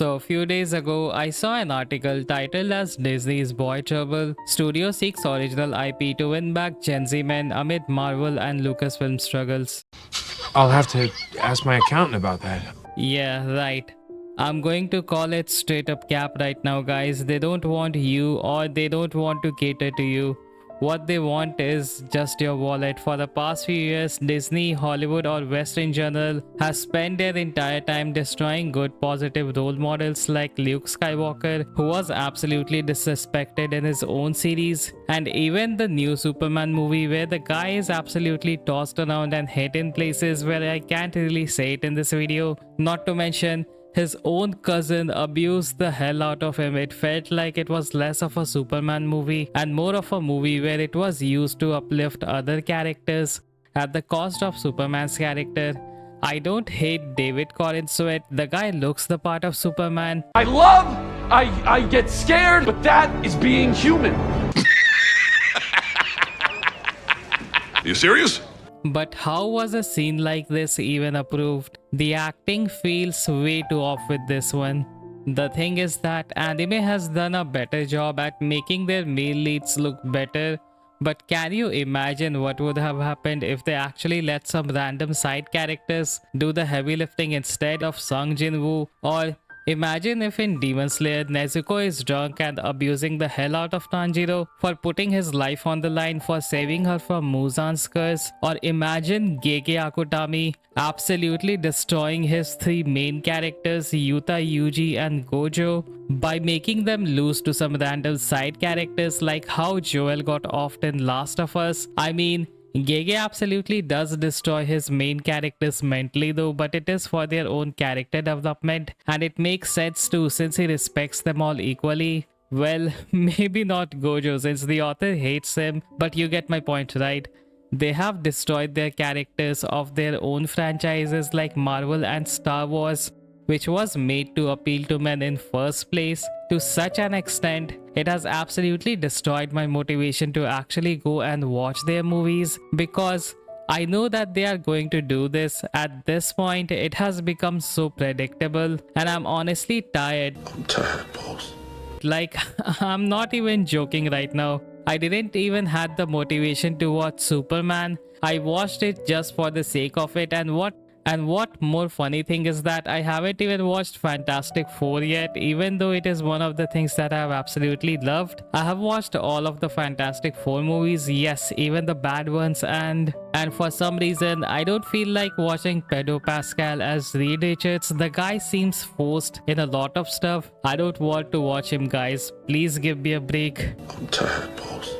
So a few days ago, I saw an article titled as Disney's Boy Trouble. Studio seeks original IP to win back Gen Z men amid Marvel and Lucasfilm struggles. I'll have to ask my accountant about that. Yeah, right. I'm going to call it straight up cap right now, guys. They don't want you or they don't want to cater to you. What they want is just your wallet. For the past few years, Disney, Hollywood, or West in general has spent their entire time destroying good, positive role models like Luke Skywalker, who was absolutely disrespected in his own series, and even the new Superman movie, where the guy is absolutely tossed around and hit in places where I can't really say it in this video. Not to mention, his own cousin abused the hell out of him. It felt like it was less of a Superman movie and more of a movie where it was used to uplift other characters at the cost of Superman's character. I don't hate David Corrin Sweat. The guy looks the part of Superman. I get scared, but that is being human. You serious? But how was a scene like this even approved? The acting feels way too off with this one. The thing is that anime has done a better job at making their male leads look better, but can you imagine what would have happened if they actually let some random side characters do the heavy lifting instead of Sung Jin-woo? Or imagine if in Demon Slayer, Nezuko is drunk and abusing the hell out of Tanjiro for putting his life on the line for saving her from Muzan's curse. Or imagine Gege Akutami absolutely destroying his three main characters, Yuta, Yuji, and Gojo, by making them lose to some random side characters like how Joel got offed in Last of Us. I mean, Gege absolutely does destroy his main characters mentally though, but it is for their own character development, and it makes sense too since he respects them all equally. Well, maybe not Gojo since the author hates him, but you get my point, right? They have destroyed their characters of their own franchises like Marvel and Star Wars, which was made to appeal to men in first place, to such an extent it has absolutely destroyed my motivation to actually go and watch their movies, because I know that they are going to do this. At this point it has become so predictable and I'm honestly tired. I'm tired, boss. Like, I'm not even joking right now. I didn't even had the motivation to watch Superman. I watched it just for the sake of it, and what more funny thing is that I haven't even watched Fantastic Four yet, even though it is one of the things that I have absolutely loved. I have watched all of the Fantastic Four movies, yes, even the bad ones, and for some reason I don't feel like watching Pedro Pascal as Reed Richards. The guy seems forced in a lot of stuff. I don't want to watch him, guys. Please give me a break. I'm tired, boss.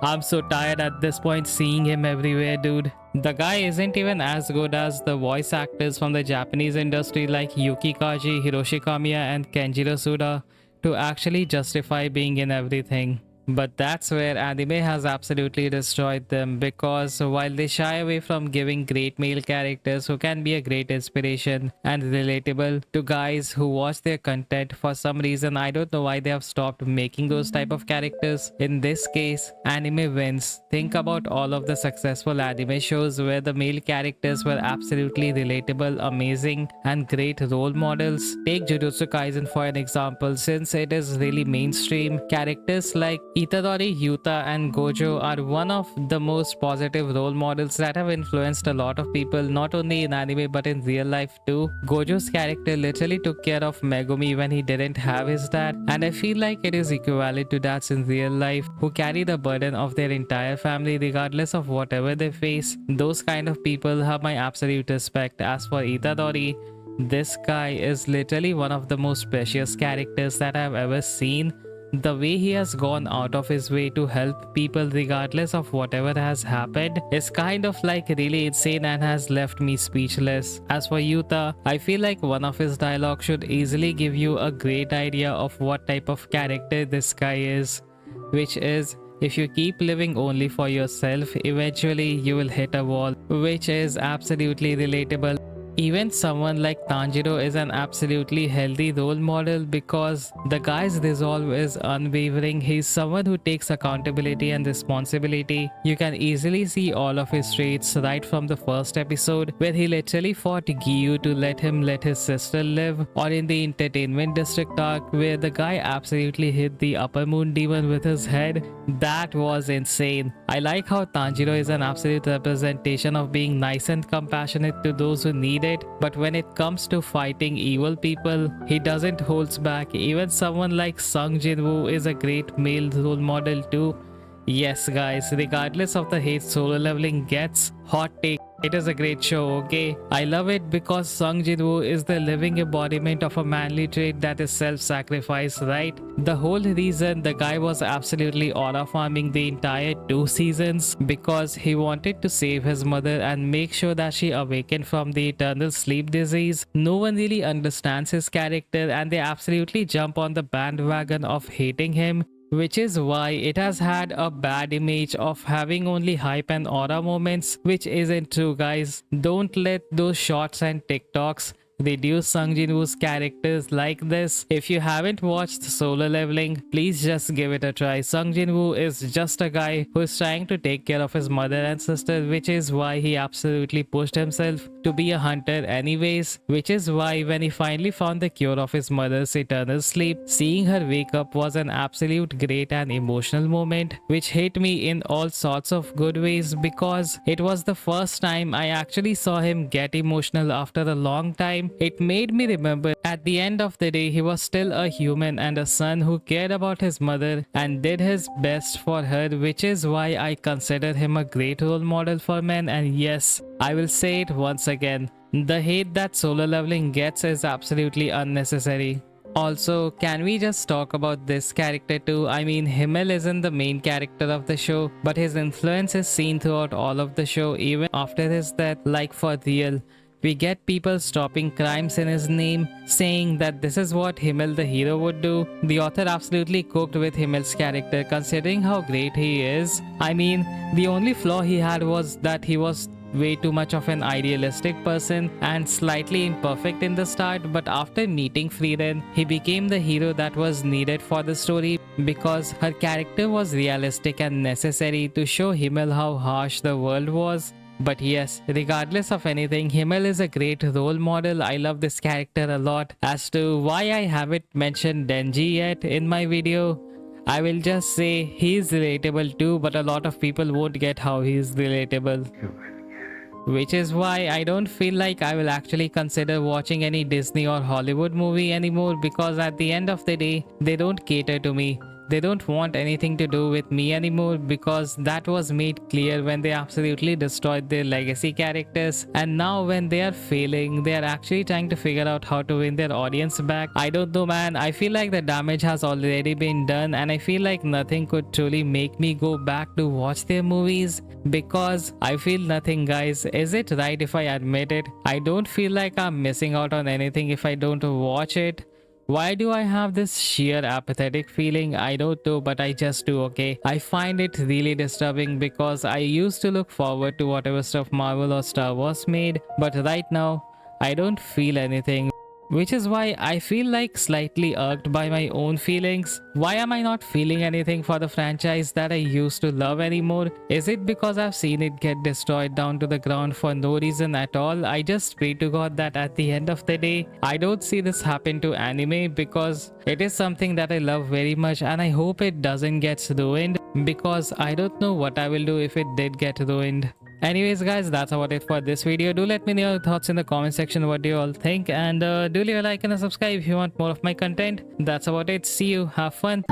I'm so tired at this point seeing him everywhere, dude. The guy isn't even as good as the voice actors from the Japanese industry like Yuki Kaji, Hiroshi Kamiya, and Kenjiro Suda to actually justify being in everything. But that's where anime has absolutely destroyed them, because while they shy away from giving great male characters who can be a great inspiration and relatable to guys who watch their content, for some reason I don't know why they have stopped making those type of characters. In this case, anime wins. Think about all of the successful anime shows where the male characters were absolutely relatable, amazing, and great role models. Take Jujutsu Kaisen for an example. Since it is really mainstream, characters like Itadori, Yuta, and Gojo are one of the most positive role models that have influenced a lot of people, not only in anime but in real life too. Gojo's character literally took care of Megumi when he didn't have his dad, and I feel like it is equivalent to dads in real life who carry the burden of their entire family regardless of whatever they face. Those kind of people have my absolute respect. As for Itadori, this guy is literally one of the most precious characters that I have ever seen. The way he has gone out of his way to help people regardless of whatever has happened is kind of like really insane and has left me speechless. As for Yuta, I feel like one of his dialogue should easily give you a great idea of what type of character this guy is, which is, if you keep living only for yourself, eventually you will hit a wall, which is absolutely relatable. Even someone like Tanjiro is an absolutely healthy role model because the guy's resolve is unwavering. He's someone who takes accountability and responsibility. You can easily see all of his traits right from the first episode where he literally fought Giyu to let him let his sister live, or in the entertainment district arc where the guy absolutely hit the upper moon demon with his head. That was insane. I like how Tanjiro is an absolute representation of being nice and compassionate to those who need it, but when it comes to fighting evil people, he doesn't hold back. Even someone like Sung Jin-woo is a great male role model too. Yes guys, regardless of the hate Solo Leveling gets, hot take, it is a great show, okay? I love it because Sung Jin-woo is the living embodiment of a manly trait that is self-sacrifice, right? The whole reason the guy was absolutely aura farming the entire 2 seasons because he wanted to save his mother and make sure that she awakened from the eternal sleep disease. No one really understands his character and they absolutely jump on the bandwagon of hating him, which is why it has had a bad image of having only hype and aura moments, which isn't true guys. Don't let those shorts and TikToks reduce Sung Jin-woo's characters like this. If you haven't watched Solo Leveling, please just give it a try. Sung Jin-woo is just a guy who is trying to take care of his mother and sister, which is why he absolutely pushed himself to be a hunter anyways, which is why when he finally found the cure of his mother's eternal sleep, seeing her wake up was an absolute great and emotional moment, which hit me in all sorts of good ways because it was the first time I actually saw him get emotional after a long time. It made me remember at the end of the day he was still a human and a son who cared about his mother and did his best for her, which is why I consider him a great role model for men. And yes, I will say it once again, the hate that Solo Leveling gets is absolutely unnecessary. Also, can we just talk about this character too? I mean, Himmel isn't the main character of the show, but his influence is seen throughout all of the show even after his death, like for real. We get people stopping crimes in his name, saying that this is what Himmel the hero would do. The author absolutely cooked with Himmel's character considering how great he is. I mean, the only flaw he had was that he was way too much of an idealistic person and slightly imperfect in the start, but after meeting Frieren, he became the hero that was needed for the story because her character was realistic and necessary to show Himmel how harsh the world was. But yes, regardless of anything, Himmel is a great role model. I love this character a lot. As to why I haven't mentioned Denji yet in my video, I will just say he's relatable too, but a lot of people won't get how he's relatable. Which is why I don't feel like I will actually consider watching any Disney or Hollywood movie anymore because at the end of the day, they don't cater to me. They don't want anything to do with me anymore because that was made clear when they absolutely destroyed their legacy characters, and now when they are failing, they are actually trying to figure out how to win their audience back. I don't know man, I feel like the damage has already been done and I feel like nothing could truly make me go back to watch their movies because I feel nothing guys. Is it right if I admit it? I don't feel like I'm missing out on anything if I don't watch it. Why do I have this sheer apathetic feeling? I don't know, but I just do, okay? I find it really disturbing because I used to look forward to whatever stuff Marvel or Star Wars made, but right now, I don't feel anything. Which is why I feel like slightly irked by my own feelings. Why am I not feeling anything for the franchise that I used to love anymore? Is it because I've seen it get destroyed down to the ground for no reason at all? I just pray to God that at the end of the day, I don't see this happen to anime because it is something that I love very much and I hope it doesn't get ruined because I don't know what I will do if it did get ruined. Anyways guys, that's about it for this video. Do let me know your thoughts in the comment section. What do you all think, and do leave a like and a subscribe if you want more of my content. That's about it. See you, have fun.